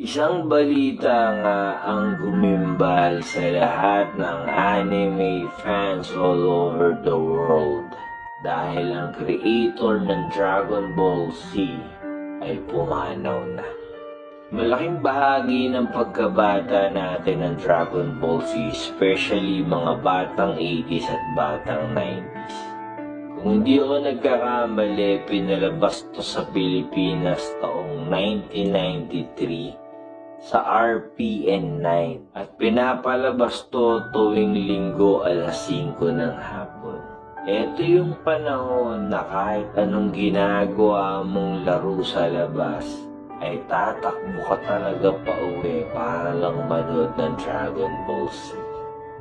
Isang balita nga ang gumimbal sa lahat ng anime fans all over the world dahil ang creator ng Dragon Ball Z ay pumanaw na. Malaking bahagi ng pagkabata natin ng Dragon Ball Z, especially mga batang 80s at batang 90s. Kung hindi ako nagkakamali, pinalabas to sa Pilipinas taong 1993 sa RPN 9 at pinapalabas to tuwing linggo alas 5 ng hapon. Ito yung panahon na kahit anong ginagawa mong laro sa labas ay tatakbo ka talaga pa uwi para lang manood ng Dragon Ball Z.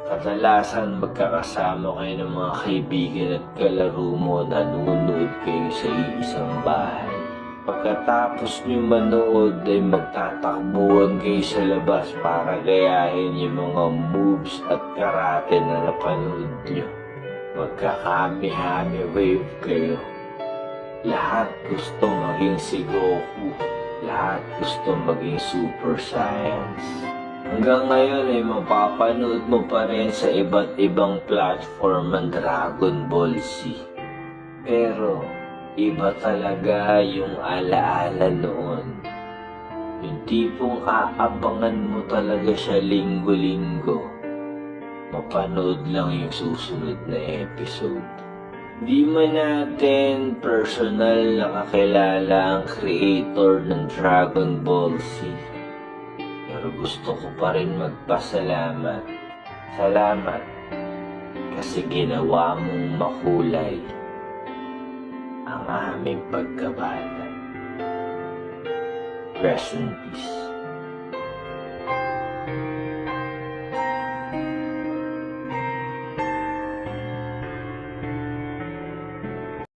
Kadalasan magkakasama kayo ng mga kaibigan at kalaro mo, nanonood kayo sa iisang bahay. Pagkatapos nyo manood ay magtatakbuhan kayo sa labas para gayahin yung mga moves at karate na napanood nyo. Magkakami-hami wave kayo. Lahat gusto maging si Goku. Lahat gusto maging Super Saiyan. Hanggang ngayon ay mapapanood mo pa rin sa iba't ibang platform ang Dragon Ball Z. Pero iba talaga yung alaala noon. Yung tipong aabangan mo talaga siya linggo-linggo. Mapanood lang yung susunod na episode. Di man natin personal nakakilala ang creator ng Dragon Ball Z. Pero gusto ko pa rin magpasalamat. Salamat kasi ginawa mong makulay ang aming pagkabata. Rest in peace.